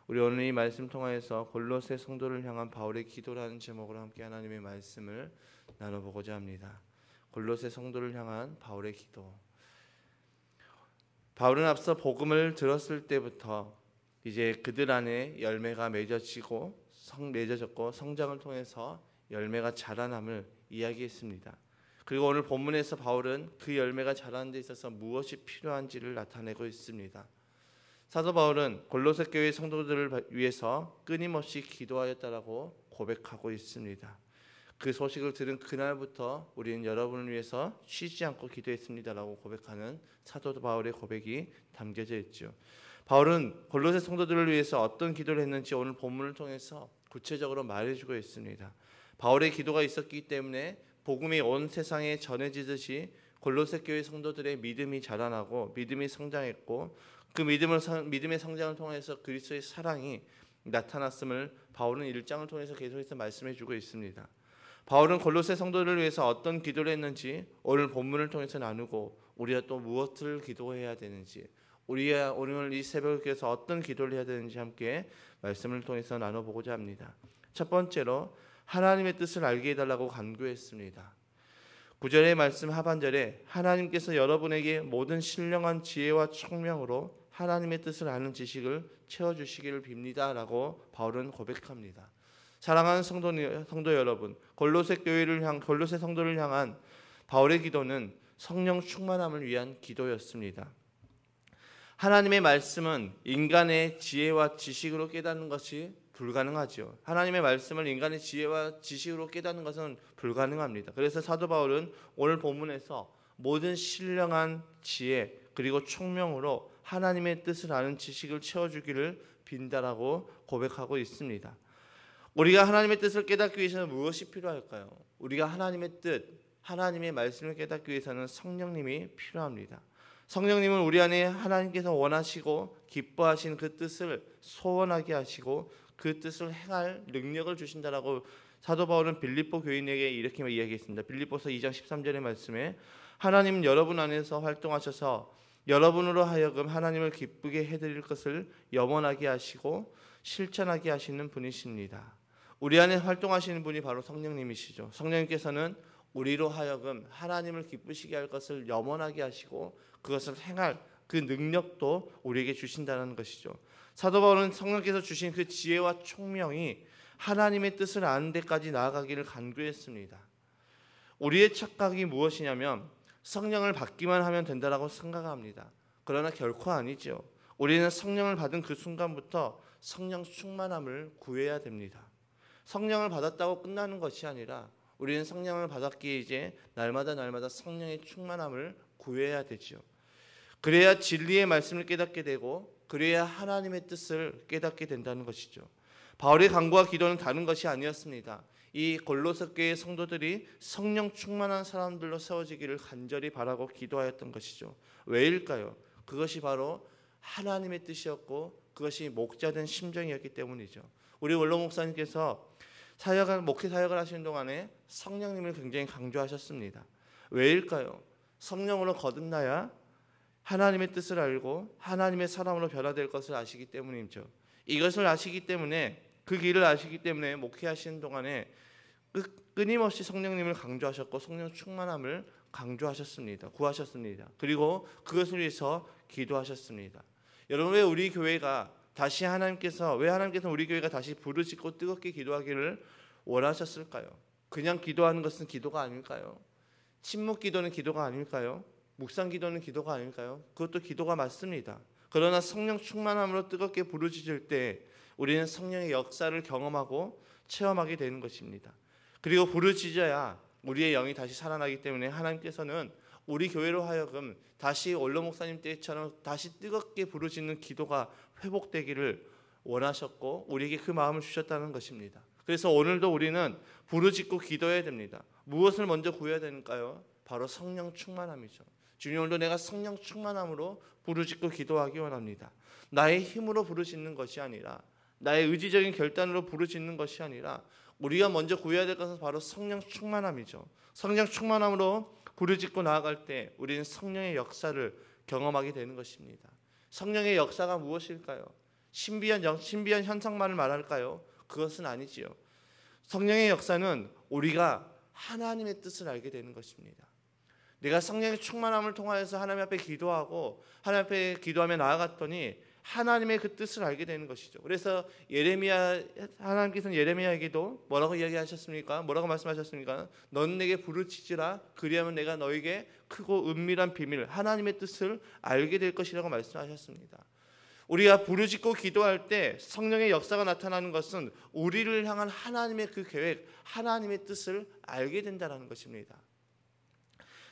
우리 오늘 이 말씀 통하여서 골로새 성도를 향한 바울의 기도라는 제목으로 함께 하나님의 말씀을 나눠보고자 합니다. 골로새 성도를 향한 바울의 기도. 바울은 앞서 복음을 들었을 때부터 이제 그들 안에 열매가 맺어졌고 성장을 통해서 열매가 자라남을 이야기했습니다. 그리고 오늘 본문에서 바울은 그 열매가 자라는 데 있어서 무엇이 필요한지를 나타내고 있습니다. 사도 바울은 골로새 교회 성도들을 위해서 끊임없이 기도하였다라고 고백하고 있습니다. 그 소식을 들은 그날부터 우리는 여러분을 위해서 쉬지 않고 기도했습니다라고 고백하는 사도 바울의 고백이 담겨져 있죠. 바울은 골로새 성도들을 위해서 어떤 기도를 했는지 오늘 본문을 통해서 구체적으로 말해주고 있습니다. 바울의 기도가 있었기 때문에 복음이 온 세상에 전해지듯이 골로새 교회 성도들의 믿음이 자라나고 믿음이 성장했고 그 믿음의 성장을 통해서 그리스도의 사랑이 나타났음을 바울은 1장을 통해서 계속해서 말씀해주고 있습니다. 바울은 골로새 성도들을 위해서 어떤 기도를 했는지 오늘 본문을 통해서 나누고 우리가 또 무엇을 기도해야 되는지 우리가 오늘 이 새벽에서 어떤 기도를 해야 되는지 함께 말씀을 통해서 나눠보고자 합니다. 첫 번째로 하나님의 뜻을 알게 해달라고 간구했습니다. 9절의 말씀 하반절에 하나님께서 여러분에게 모든 신령한 지혜와 총명으로 하나님의 뜻을 아는 지식을 채워주시기를 빕니다 라고 바울은 고백합니다. 사랑하는 성도 여러분, 골로새 성도를 향한 바울의 기도는 성령 충만함을 위한 기도였습니다. 하나님의 말씀은 인간의 지혜와 지식으로 깨닫는 것이 불가능하죠. 하나님의 말씀을 인간의 지혜와 지식으로 깨닫는 것은 불가능합니다. 그래서 사도 바울은 오늘 본문에서 모든 신령한 지혜 그리고 총명으로 하나님의 뜻을 아는 지식을 채워주기를 빈다라고 고백하고 있습니다. 우리가 하나님의 뜻을 깨닫기 위해서는 무엇이 필요할까요? 우리가 하나님의 뜻, 하나님의 말씀을 깨닫기 위해서는 성령님이 필요합니다. 성령님은 우리 안에 하나님께서 원하시고 기뻐하신 그 뜻을 소원하게 하시고 그 뜻을 행할 능력을 주신다라고 사도 바울은 빌립보 교인에게 이렇게 이야기했습니다. 빌립보서 2장 13절의 말씀에 하나님은 여러분 안에서 활동하셔서 여러분으로 하여금 하나님을 기쁘게 해드릴 것을 염원하게 하시고 실천하게 하시는 분이십니다. 우리 안에 활동하시는 분이 바로 성령님이시죠. 성령님께서는 우리로 하여금 하나님을 기쁘시게 할 것을 염원하게 하시고 그것을 행할 그 능력도 우리에게 주신다는 것이죠. 사도 바울은 성령께서 주신 그 지혜와 총명이 하나님의 뜻을 아는 데까지 나아가기를 간구했습니다. 우리의 착각이 무엇이냐면 성령을 받기만 하면 된다라고 생각합니다. 그러나 결코 아니죠. 우리는 성령을 받은 그 순간부터 성령 충만함을 구해야 됩니다. 성령을 받았다고 끝나는 것이 아니라 우리는 성령을 받았기에 이제 날마다 성령의 충만함을 구해야 되죠. 그래야 진리의 말씀을 깨닫게 되고 그래야 하나님의 뜻을 깨닫게 된다는 것이죠. 바울의 간구와 기도는 다른 것이 아니었습니다. 이 골로새 교회 성도들이 성령 충만한 사람들로 세워지기를 간절히 바라고 기도하였던 것이죠. 왜일까요? 그것이 바로 하나님의 뜻이었고 그것이 목자된 심정이었기 때문이죠. 우리 원로 목사님께서 목회 사역을 하시는 동안에 성령님을 굉장히 강조하셨습니다. 왜일까요? 성령으로 거듭나야 하나님의 뜻을 알고 하나님의 사람으로 변화될 것을 아시기 때문이죠. 이것을 아시기 때문에 그 길을 아시기 때문에 목회하시는 동안에 끊임없이 성령님을 강조하셨고 성령 충만함을 강조하셨습니다. 구하셨습니다. 그리고 그것을 위해서 기도하셨습니다. 여러분 왜 하나님께서 우리 교회가 다시 부르짖고 뜨겁게 기도하기를 원하셨을까요? 그냥 기도하는 것은 기도가 아닐까요? 침묵 기도는 기도가 아닐까요? 묵상 기도는 기도가 아닐까요? 그것도 기도가 맞습니다. 그러나 성령 충만함으로 뜨겁게 부르짖을 때 우리는 성령의 역사를 경험하고 체험하게 되는 것입니다. 그리고 부르짖어야 우리의 영이 다시 살아나기 때문에 하나님께서는 우리 교회로 하여금 다시 원로 목사님 때처럼 다시 뜨겁게 부르짖는 기도가 회복되기를 원하셨고 우리에게 그 마음을 주셨다는 것입니다. 그래서 오늘도 우리는 부르짖고 기도해야 됩니다. 무엇을 먼저 구해야 되는가요? 바로 성령 충만함이죠. 주님, 오늘도 내가 성령 충만함으로 부르짖고 기도하기 원합니다. 나의 힘으로 부르짖는 것이 아니라 나의 의지적인 결단으로 부르짖는 것이 아니라 우리가 먼저 구해야 될 것은 바로 성령 충만함이죠. 성령 충만함으로 부르짖고 나아갈 때 우리는 성령의 역사를 경험하게 되는 것입니다. 성령의 역사가 무엇일까요? 신비한 현상만을 말할까요? 그것은 아니지요. 성령의 역사는 우리가 하나님의 뜻을 알게 되는 것입니다. 내가 성령의 충만함을 통하여서 하나님 앞에 기도하고 하나님 앞에 기도하며 나아갔더니 하나님의 그 뜻을 알게 되는 것이죠. 그래서 하나님께서는 예레미야에게도 뭐라고 이야기하셨습니까? 뭐라고 말씀하셨습니까? 넌 내게 부르짖으라 그리하면 내가 너에게 크고 은밀한 비밀 하나님의 뜻을 알게 될 것이라고 말씀하셨습니다. 우리가 부르짖고 기도할 때 성령의 역사가 나타나는 것은 우리를 향한 하나님의 그 계획, 하나님의 뜻을 알게 된다는 것입니다.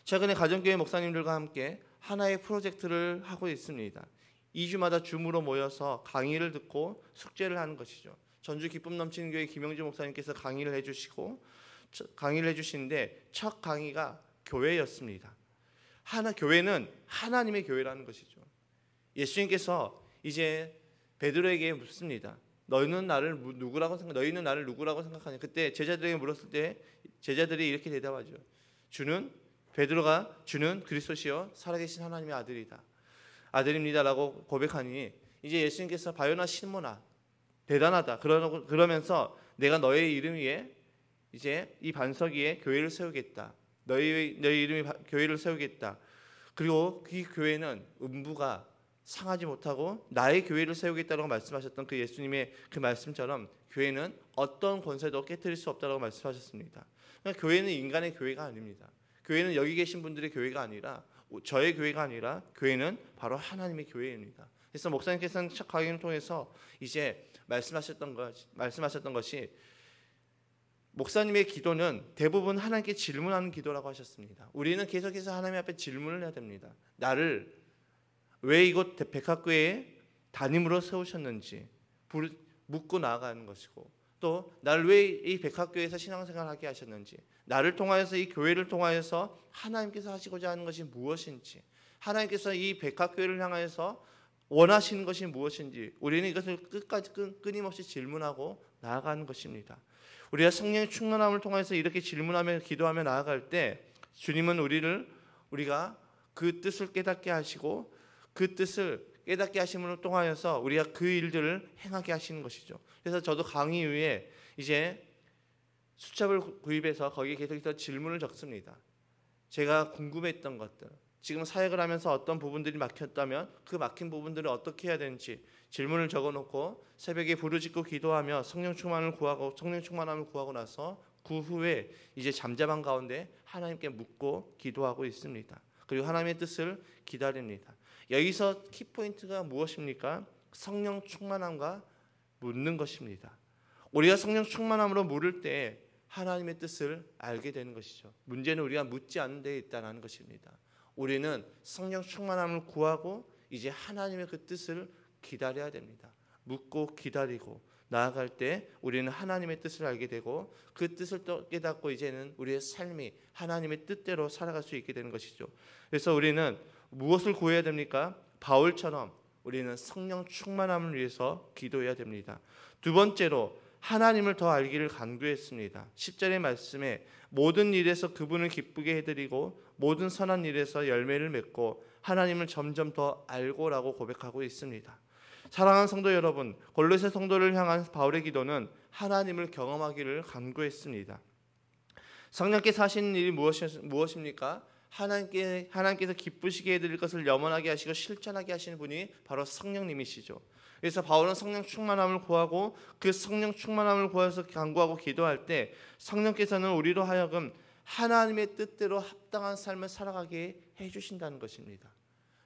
최근에 가정교회 목사님들과 함께 하나의 프로젝트를 하고 있습니다. 2주마다 줌으로 모여서 강의를 듣고 숙제를 하는 것이죠. 전주 기쁨 넘치는 교회 김영주 목사님께서 강의를 해주시는데 첫 강의가 교회였습니다. 교회는 하나님의 교회라는 것이죠. 예수님께서 이제 베드로에게 묻습니다. 너희는 나를 누구라고 생각하냐? 그때 제자들에게 물었을 때 제자들이 이렇게 대답하죠. 주는 그리스도시요 살아계신 하나님의 아들입니다라고 고백하니 이제 예수님께서 바요나 시몬아 대단하다 그러면서 내가 너의 이름 위에 이제 이 반석 위에 교회를 세우겠다. 너희 이름이 교회를 세우겠다. 그리고 그 교회는 음부가 상하지 못하고 나의 교회를 세우겠다라고 말씀하셨던 그 예수님의 그 말씀처럼 교회는 어떤 권세도 깨뜨릴 수 없다라고 말씀하셨습니다. 그러니까 교회는 인간의 교회가 아닙니다. 교회는 여기 계신 분들의 교회가 아니라 저의 교회가 아니라 교회는 바로 하나님의 교회입니다. 그래서 목사님께서는 첫 강의를 통해서 이제 말씀하셨던 것이 목사님의 기도는 대부분 하나님께 질문하는 기도라고 하셨습니다. 우리는 계속해서 하나님 앞에 질문을 해야 됩니다. 나를 왜 이곳 백학교에 담임으로 세우셨는지 묻고 나아가는 것이고 또 나를 왜 이 백학교에서 신앙생활하게 하셨는지 나를 통하여서 이 교회를 통하여서 하나님께서 하시고자 하는 것이 무엇인지 하나님께서 이 백학교회를 향하여서 원하시는 것이 무엇인지 우리는 이것을 끝까지 끊임없이 질문하고 나아가는 것입니다. 우리가 성령의 충만함을 통해서 이렇게 질문하며 기도하며 나아갈 때 주님은 우리가 그 뜻을 깨닫게 하시고 그 뜻을 깨닫게 하심을 통하여서 우리가 그 일들을 행하게 하시는 것이죠. 그래서 저도 강의 후에 이제 수첩을 구입해서 거기에 계속해서 질문을 적습니다. 제가 궁금했던 것들, 지금 사역을 하면서 어떤 부분들이 막혔다면 그 막힌 부분들을 어떻게 해야 되는지 질문을 적어놓고 새벽에 부르짖고 기도하며 성령 충만함을 구하고 나서 그 후에 이제 잠잠한 가운데 하나님께 묻고 기도하고 있습니다. 그리고 하나님의 뜻을 기다립니다. 여기서 키포인트가 무엇입니까? 성령 충만함과 묻는 것입니다. 우리가 성령 충만함으로 물을 때 하나님의 뜻을 알게 되는 것이죠. 문제는 우리가 묻지 않는 데에 있다는 것입니다. 우리는 성령 충만함을 구하고 이제 하나님의 그 뜻을 기다려야 됩니다. 묻고 기다리고 나아갈 때 우리는 하나님의 뜻을 알게 되고 그 뜻을 또 깨닫고 이제는 우리의 삶이 하나님의 뜻대로 살아갈 수 있게 되는 것이죠. 그래서 우리는 무엇을 구해야 됩니까? 바울처럼 우리는 성령 충만함을 위해서 기도해야 됩니다. 두 번째로 하나님을 더 알기를 간구했습니다. 10절의 말씀에 모든 일에서 그분을 기쁘게 해드리고 모든 선한 일에서 열매를 맺고 하나님을 점점 더 알고라고 고백하고 있습니다. 사랑하는 성도 여러분, 골로새 성도를 향한 바울의 기도는 하나님을 경험하기를 간구했습니다. 성령께서 하시는 일이 무엇입니까? 하나님께서 기쁘시게 해드릴 것을 염원하게 하시고 실천하게 하시는 분이 바로 성령님이시죠. 그래서 바울은 성령 충만함을 구하고 그 성령 충만함을 구해서 간구하고 기도할 때 성령께서는 우리로 하여금 하나님의 뜻대로 합당한 삶을 살아가게 해주신다는 것입니다.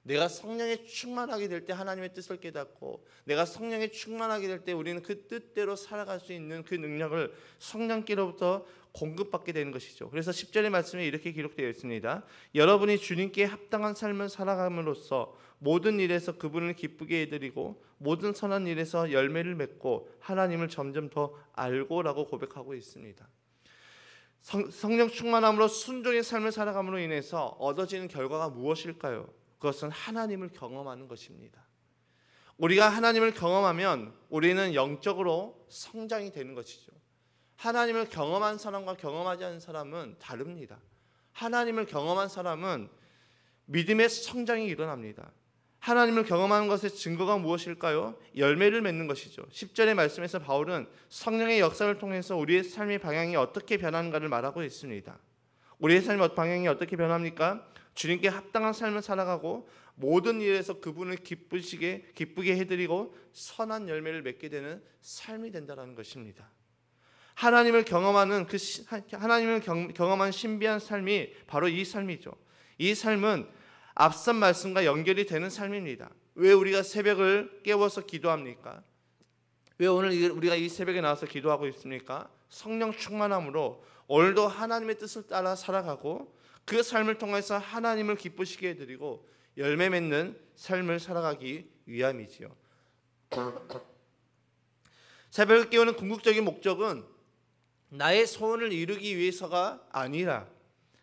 내가 성령에 충만하게 될 때 하나님의 뜻을 깨닫고 내가 성령에 충만하게 될 때 우리는 그 뜻대로 살아갈 수 있는 그 능력을 성령께로부터 공급받게 되는 것이죠. 그래서 10절의 말씀에 이렇게 기록되어 있습니다. 여러분이 주님께 합당한 삶을 살아감으로써 모든 일에서 그분을 기쁘게 해드리고 모든 선한 일에서 열매를 맺고 하나님을 점점 더 알고라고 고백하고 있습니다. 성령 충만함으로 순종의 삶을 살아감으로 인해서 얻어지는 결과가 무엇일까요? 그것은 하나님을 경험하는 것입니다. 우리가 하나님을 경험하면 우리는 영적으로 성장이 되는 것이죠. 하나님을 경험한 사람과 경험하지 않은 사람은 다릅니다. 하나님을 경험한 사람은 믿음의 성장이 일어납니다. 하나님을 경험하는 것의 증거가 무엇일까요? 열매를 맺는 것이죠. 10절의 말씀에서 바울은 성령의 역사를 통해서 우리의 삶의 방향이 어떻게 변하는가를 말하고 있습니다. 우리의 삶의 방향이 어떻게 변합니까? 주님께 합당한 삶을 살아가고 모든 일에서 그분을 기쁘게 해드리고 선한 열매를 맺게 되는 삶이 된다는 것입니다. 하나님을 경험하는 경험한 신비한 삶이 바로 이 삶이죠. 이 삶은 앞선 말씀과 연결이 되는 삶입니다. 왜 우리가 새벽을 깨워서 기도합니까? 왜 오늘 우리가 이 새벽에 나와서 기도하고 있습니까? 성령 충만함으로 오늘도 하나님의 뜻을 따라 살아가고 그 삶을 통해서 하나님을 기쁘시게 해드리고 열매 맺는 삶을 살아가기 위함이지요. 새벽을 깨우는 궁극적인 목적은 나의 소원을 이루기 위해서가 아니라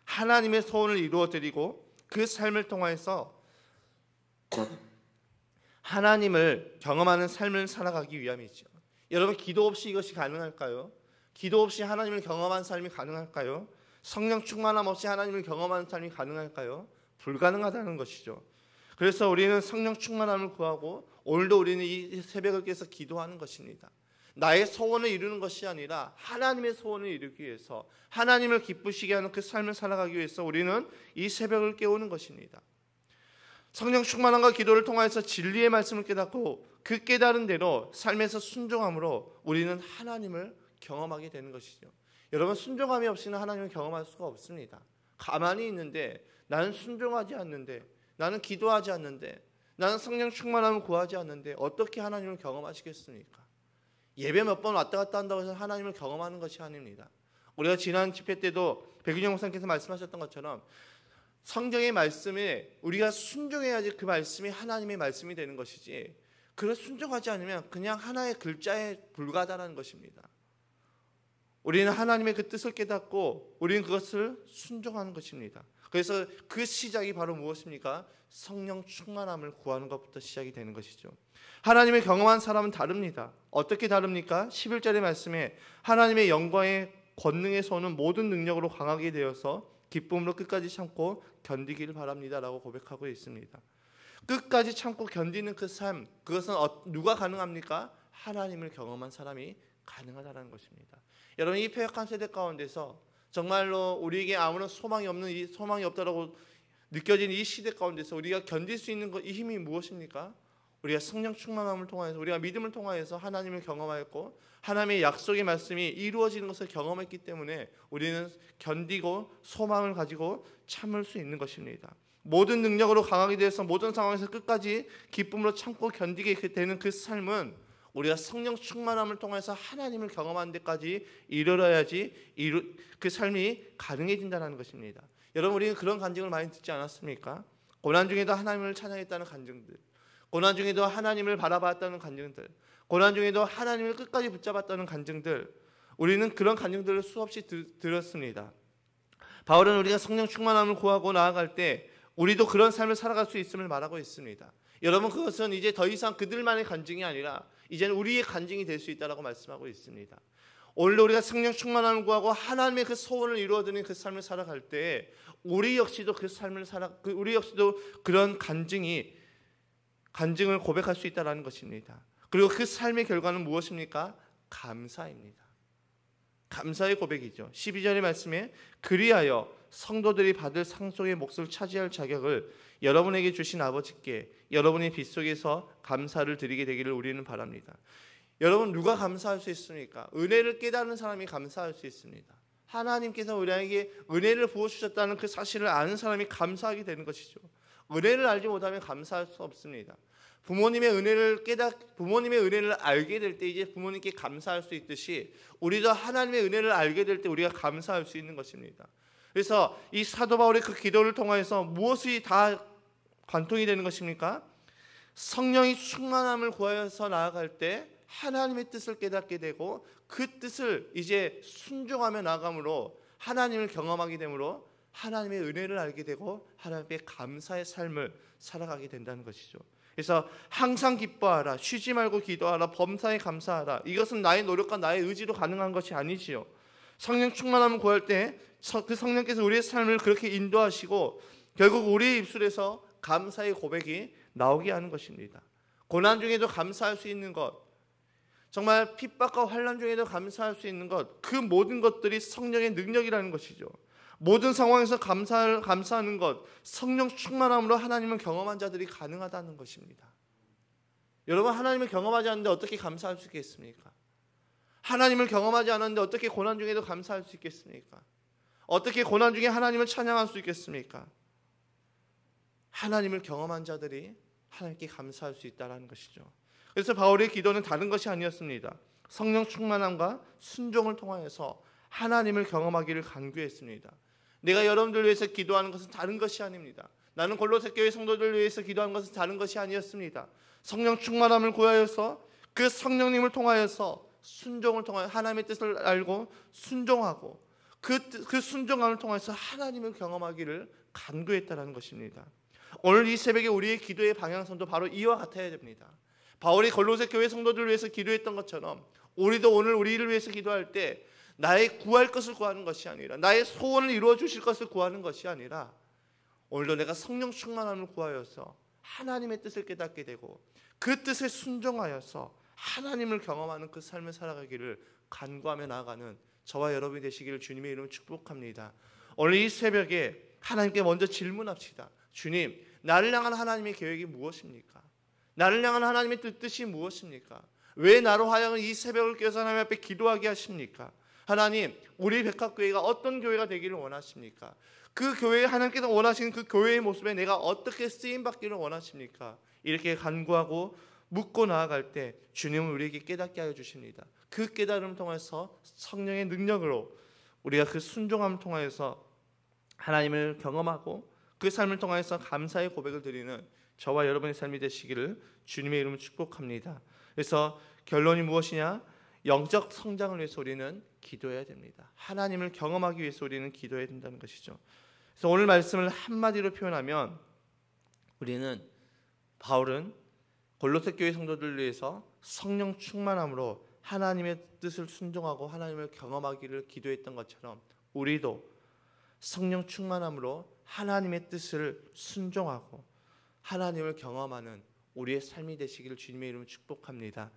하나님의 소원을 이루어드리고 그 삶을 통해서 하나님을 경험하는 삶을 살아가기 위함이죠. 여러분, 기도 없이 이것이 가능할까요? 기도 없이 하나님을 경험하는 삶이 가능할까요? 성령 충만함 없이 하나님을 경험하는 삶이 가능할까요? 불가능하다는 것이죠. 그래서 우리는 성령 충만함을 구하고 오늘도 우리는 이 새벽을 깨서 기도하는 것입니다. 나의 소원을 이루는 것이 아니라 하나님의 소원을 이루기 위해서 하나님을 기쁘시게 하는 그 삶을 살아가기 위해서 우리는 이 새벽을 깨우는 것입니다. 성령 충만함과 기도를 통해서 진리의 말씀을 깨닫고 그 깨달은 대로 삶에서 순종함으로 우리는 하나님을 경험하게 되는 것이죠. 여러분, 순종함이 없이는 하나님을 경험할 수가 없습니다. 가만히 있는데 나는 순종하지 않는데, 나는 기도하지 않는데, 나는 성령 충만함을 구하지 않는데 어떻게 하나님을 경험하시겠습니까? 예배 몇 번 왔다 갔다 한다고 해서 하나님을 경험하는 것이 아닙니다. 우리가 지난 집회 때도 백윤영 목사님께서 말씀하셨던 것처럼 성경의 말씀에 우리가 순종해야지 그 말씀이 하나님의 말씀이 되는 것이지, 그걸 순종하지 않으면 그냥 하나의 글자에 불과하다는 것입니다. 우리는 하나님의 그 뜻을 깨닫고 우리는 그것을 순종하는 것입니다. 그래서 그 시작이 바로 무엇입니까? 성령 충만함을 구하는 것부터 시작이 되는 것이죠. 하나님을 경험한 사람은 다릅니다. 어떻게 다릅니까? 11절의 말씀에 하나님의 영광의 권능의 손은 모든 능력으로 강하게 되어서 기쁨으로 끝까지 참고 견디기를 바랍니다 라고 고백하고 있습니다. 끝까지 참고 견디는 그 삶, 그것은 누가 가능합니까? 하나님을 경험한 사람이 가능하다는 것입니다. 여러분, 이 폐역한 세대 가운데서 정말로 우리에게 아무런 소망이 없다라고 느껴지는 이 시대 가운데서 우리가 견딜 수 있는 이 힘이 무엇입니까? 우리가 성령 충만함을 통하여서, 우리가 믿음을 통하여서 하나님을 경험하였고 하나님의 약속의 말씀이 이루어지는 것을 경험했기 때문에 우리는 견디고 소망을 가지고 참을 수 있는 것입니다. 모든 능력으로 강하게 되어서 모든 상황에서 끝까지 기쁨으로 참고 견디게 되는 그 삶은 우리가 성령 충만함을 통해서 하나님을 경험하는 데까지 이르러야지 그 삶이 가능해진다는 것입니다. 여러분, 우리는 그런 간증을 많이 듣지 않았습니까? 고난 중에도 하나님을 찬양했다는 간증들, 고난 중에도 하나님을 바라봤다는 간증들, 고난 중에도 하나님을 끝까지 붙잡았다는 간증들, 우리는 그런 간증들을 수없이 들었습니다. 바울은 우리가 성령 충만함을 구하고 나아갈 때 우리도 그런 삶을 살아갈 수 있음을 말하고 있습니다. 여러분, 그것은 이제 더 이상 그들만의 간증이 아니라 이제는 우리의 간증이 될 수 있다고 말씀하고 있습니다. 오늘도 우리가 성령 충만함을 구하고 하나님의 그 소원을 이루어드리는 그 삶을 살아갈 때 우리 역시도 우리 역시도 그런 간증을 고백할 수 있다는 것입니다. 그리고 그 삶의 결과는 무엇입니까? 감사입니다. 감사의 고백이죠. 12절의 말씀에 그리하여 성도들이 받을 상속의 몫을 차지할 자격을 여러분에게 주신 아버지께 여러분의 빗속에서 감사를 드리게 되기를 우리는 바랍니다. 여러분, 누가 감사할 수 있습니까? 은혜를 깨닫는 사람이 감사할 수 있습니다. 하나님께서 우리에게 은혜를 부어주셨다는 그 사실을 아는 사람이 감사하게 되는 것이죠. 은혜를 알지 못하면 감사할 수 없습니다. 부모님의 은혜를 알게 될 때 이제 부모님께 감사할 수 있듯이 우리도 하나님의 은혜를 알게 될 때 우리가 감사할 수 있는 것입니다. 그래서 이 사도 바울의 그 기도를 통해서 무엇이 다 관통이 되는 것입니까? 성령이 충만함을 구하여서 나아갈 때 하나님의 뜻을 깨닫게 되고 그 뜻을 이제 순종하며 나아감으로 하나님을 경험하게 되므로 하나님의 은혜를 알게 되고 하나님의 감사의 삶을 살아가게 된다는 것이죠. 그래서 항상 기뻐하라, 쉬지 말고 기도하라, 범사에 감사하라. 이것은 나의 노력과 나의 의지로 가능한 것이 아니지요. 성령 충만함을 구할 때 그 성령께서 우리의 삶을 그렇게 인도하시고 결국 우리의 입술에서 감사의 고백이 나오게 하는 것입니다. 고난 중에도 감사할 수 있는 것, 정말 핍박과 환난 중에도 감사할 수 있는 것, 그 모든 것들이 성령의 능력이라는 것이죠. 모든 상황에서 감사하는 것, 성령 충만함으로 하나님을 경험한 자들이 가능하다는 것입니다. 여러분, 하나님을 경험하지 않는데 어떻게 감사할 수 있겠습니까? 하나님을 경험하지 않았는데 어떻게 고난 중에도 감사할 수 있겠습니까? 어떻게 고난 중에 하나님을 찬양할 수 있겠습니까? 하나님을 경험한 자들이 하나님께 감사할 수 있다는 것이죠. 그래서 바울의 기도는 다른 것이 아니었습니다. 성령 충만함과 순종을 통하여서 하나님을 경험하기를 간구했습니다. 내가 여러분들 위해서 기도하는 것은 다른 것이 아닙니다. 나는 골로새 교회 성도들 위해서 기도하는 것은 다른 것이 아니었습니다. 성령 충만함을 구하여서 그 성령님을 통하여서 순종을 통하여 하나님의 뜻을 알고 순종하고 그 순종함을 통해서 하나님을 경험하기를 간구했다는 것입니다. 오늘 이 새벽에 우리의 기도의 방향성도 바로 이와 같아야 됩니다. 바울이 골로새 교회 성도들을 위해서 기도했던 것처럼 우리도 오늘 우리를 위해서 기도할 때 나의 구할 것을 구하는 것이 아니라, 나의 소원을 이루어 주실 것을 구하는 것이 아니라, 오늘도 내가 성령 충만함을 구하여서 하나님의 뜻을 깨닫게 되고 그 뜻에 순종하여서 하나님을 경험하는 그 삶을 살아가기를 간구하며 나아가는 저와 여러분이 되시기를 주님의 이름으로 축복합니다. 오늘 이 새벽에 하나님께 먼저 질문합시다. 주님, 나를 향한 하나님의 계획이 무엇입니까? 나를 향한 하나님의 뜻이 무엇입니까? 왜 나로 하여금 이 새벽을 깨서 하나님 앞에 기도하게 하십니까? 하나님, 우리 백합교회가 어떤 교회가 되기를 원하십니까? 그 교회에 하나님께서 원하시는 그 교회의 모습에 내가 어떻게 쓰임받기를 원하십니까? 이렇게 간구하고 묻고 나아갈 때 주님은 우리에게 깨닫게 하여 주십니다. 그 깨달음을 통해서 성령의 능력으로 우리가 그 순종함을 통해서 하나님을 경험하고 그 삶을 통해서 감사의 고백을 드리는 저와 여러분의 삶이 되시기를 주님의 이름으로 축복합니다. 그래서 결론이 무엇이냐? 영적 성장을 위해서 우리는 기도해야 됩니다. 하나님을 경험하기 위해서 우리는 기도해야 된다는 것이죠. 그래서 오늘 말씀을 한마디로 표현하면 바울은 골로새 교회 성도들을 위해서 성령 충만함으로 하나님의 뜻을 순종하고 하나님을 경험하기를 기도했던 것처럼 우리도 성령 충만함으로 하나님의 뜻을 순종하고 하나님을 경험하는 우리의 삶이 되시기를 주님의 이름으로 축복합니다.